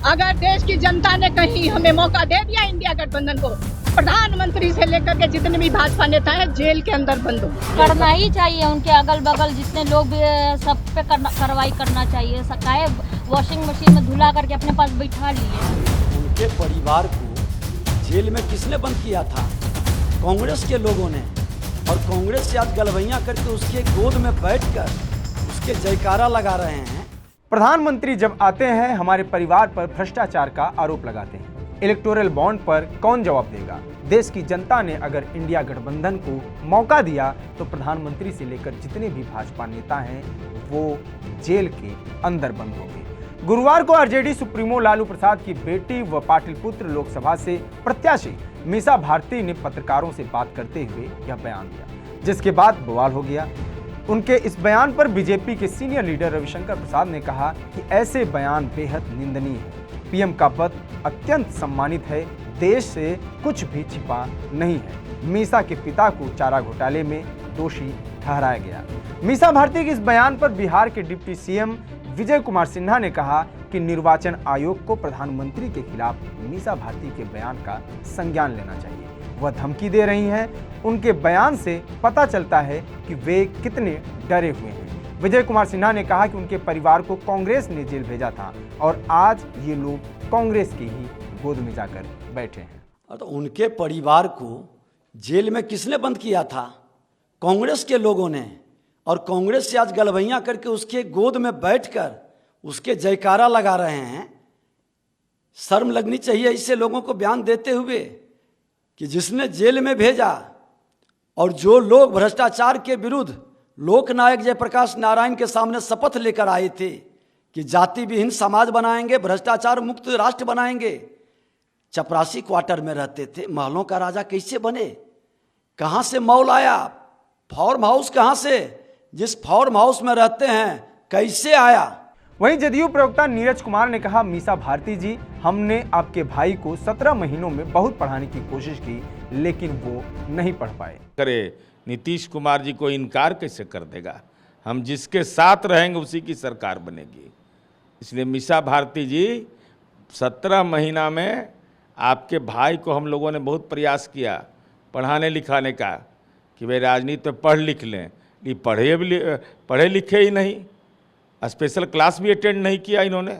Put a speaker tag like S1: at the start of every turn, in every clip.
S1: अगर देश की जनता ने कहीं हमें मौका दे दिया इंडिया गठबंधन को, प्रधानमंत्री से लेकर के जितने भी भाजपा नेता हैं जेल के अंदर बंद हो।
S2: करना ही चाहिए, उनके अगल बगल जितने लोग भी सब पे कार्रवाई करना चाहिए। सकाए वॉशिंग मशीन में धुला करके अपने पास बैठा लिए।
S3: उनके परिवार को जेल में किसने बंद किया था? कांग्रेस के लोगों ने। और कांग्रेस से आज गलवैया करके उसके गोद में बैठकर उसके जयकारा लगा रहे हैं।
S4: प्रधानमंत्री जब आते हैं हमारे परिवार पर भ्रष्टाचार का आरोप लगाते हैं। इलेक्टोरल बॉन्ड पर कौन जवाब देगा? देश की जनता ने अगर इंडिया गठबंधन को मौका दिया तो प्रधानमंत्री से लेकर जितने भी भाजपा नेता हैं वो जेल के अंदर बंद हो गए। गुरुवार को आरजेडी सुप्रीमो लालू प्रसाद की बेटी व पाटलिपुत्र लोकसभा से प्रत्याशी मीसा भारती ने पत्रकारों से बात करते हुए यह बयान दिया, जिसके बाद बवाल हो गया। उनके इस बयान पर बीजेपी के सीनियर लीडर रविशंकर प्रसाद ने कहा कि ऐसे बयान बेहद निंदनीय है। पीएम का पद अत्यंत सम्मानित है, देश से कुछ भी छिपा नहीं है। मीसा के पिता को चारा घोटाले में दोषी ठहराया गया। मीसा भारती के इस बयान पर बिहार के डिप्टी सीएम विजय कुमार सिन्हा ने कहा कि निर्वाचन आयोग को प्रधानमंत्री के खिलाफ मीसा भारती के बयान का संज्ञान लेना चाहिए। वह धमकी दे रही हैं। उनके बयान से पता चलता है कि वे कितने डरे हुए हैं। विजय कुमार सिन्हा ने कहा कि उनके परिवार को कांग्रेस ने जेल भेजा था और आज ये लोग कांग्रेस की ही गोद में जाकर बैठे हैं।
S3: तो उनके परिवार को जेल में किसने बंद किया था? कांग्रेस के लोगों ने। और कांग्रेस से आज गलवैया करके उसके गोद में बैठकर उसके जयकारा लगा रहे हैं। शर्म लगनी चाहिए इससे लोगों को बयान देते हुए कि जिसने जेल में भेजा और जो लोग भ्रष्टाचार के विरुद्ध लोकनायक जयप्रकाश नारायण के सामने शपथ लेकर आए थे कि जाति विहीन समाज बनाएंगे, भ्रष्टाचार मुक्त राष्ट्र बनाएंगे, चपरासी क्वार्टर में रहते थे। महलों का राजा कैसे बने? कहाँ से मॉल आया? फार्म हाउस कहाँ से? जिस फार्म हाउस में रहते हैं कैसे आया?
S4: वहीं जदयू प्रवक्ता नीरज कुमार ने कहा, मीसा भारती जी, हमने आपके भाई को 17 महीनों में बहुत पढ़ाने की कोशिश की लेकिन वो नहीं पढ़ पाए।
S5: करे नीतीश कुमार जी को इनकार कैसे कर देगा? हम जिसके साथ रहेंगे उसी की सरकार बनेगी। इसलिए मीसा भारती जी, 17 महीना में आपके भाई को हम लोगों ने बहुत प्रयास किया पढ़ाने लिखाने का कि वे राजनीति में पढ़ लिख लें। ये पढ़े लिखे ही नहीं, स्पेशल क्लास भी अटेंड नहीं किया इन्होंने,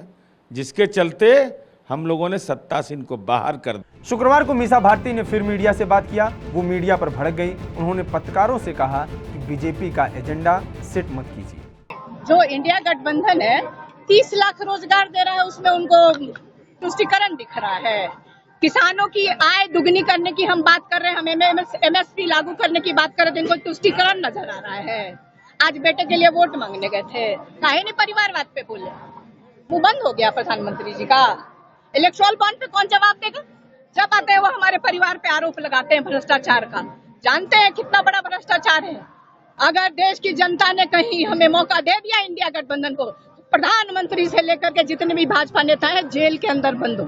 S5: जिसके चलते हम लोगों ने सत्ता से इनको बाहर कर दिया।
S4: शुक्रवार को मीसा भारती ने फिर मीडिया से बात किया। वो मीडिया पर भड़क गई। उन्होंने पत्रकारों से कहा कि बीजेपी का एजेंडा सेट मत कीजिए।
S1: जो इंडिया गठबंधन है 30 लाख रोजगार दे रहा है, उसमें उनको तुष्टीकरण दिख रहा है। किसानों की आय दुगनी करने की हम बात कर रहे हैं, हम एमएसपी लागू करने की बात कर रहे थे, इनको तुष्टीकरण नजर आ रहा है। आज बेटे के लिए वोट मांगने गए थे, काहे नहीं परिवारवाद पे बोले? वो बंद हो गया प्रधानमंत्री जी का। इलेक्टोरल बॉन्ड पे कौन जवाब देगा? जब आते हैं वो हमारे परिवार पे आरोप लगाते हैं भ्रष्टाचार का। जानते हैं कितना बड़ा भ्रष्टाचार है। अगर देश की जनता ने कहीं हमें मौका दे दिया इंडिया गठबंधन को, प्रधानमंत्री से लेकर के जितने भी भाजपा नेता हैं जेल के अंदर बंद हो।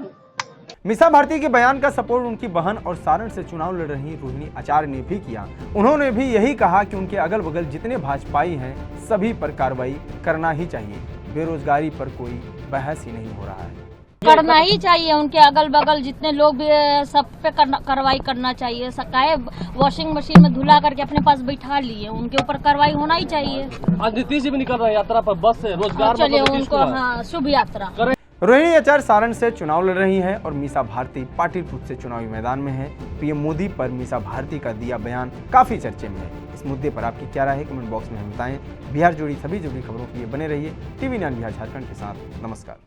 S4: मीसा भारती के बयान का सपोर्ट उनकी बहन और सारण से चुनाव लड़ रही रोहिणी आचार्य ने भी किया। उन्होंने भी यही कहा कि उनके अगल बगल जितने भाजपाई हैं सभी पर कार्रवाई करना ही चाहिए। बेरोजगारी पर कोई बहस ही नहीं हो रहा है।
S2: करना ही चाहिए, उनके अगल बगल जितने लोग भी सब पे कार्रवाई करना चाहिए। सकाए वॉशिंग मशीन में धुला करके अपने पास बैठा लिए, उनके ऊपर कार्रवाई होना ही चाहिए।
S6: आज नीतीश जी भी निकल रहे हैं यात्रा पर, बस से रोजगार
S2: चलिए उनको, हाँ, शुभ यात्रा।
S4: रोहिणी आचार्य सारण से चुनाव लड़ रही हैं और मीसा भारती पाटलिपुत्र से चुनावी मैदान में है। पीएम मोदी पर मीसा भारती का दिया बयान काफी चर्चे में है। इस मुद्दे पर आपकी क्या राय है? कमेंट बॉक्स में हमें बताएं। बिहार जुड़ी सभी जरूरी खबरों के लिए बने रहिए टीवी 9 बिहार झारखंड के साथ। नमस्कार।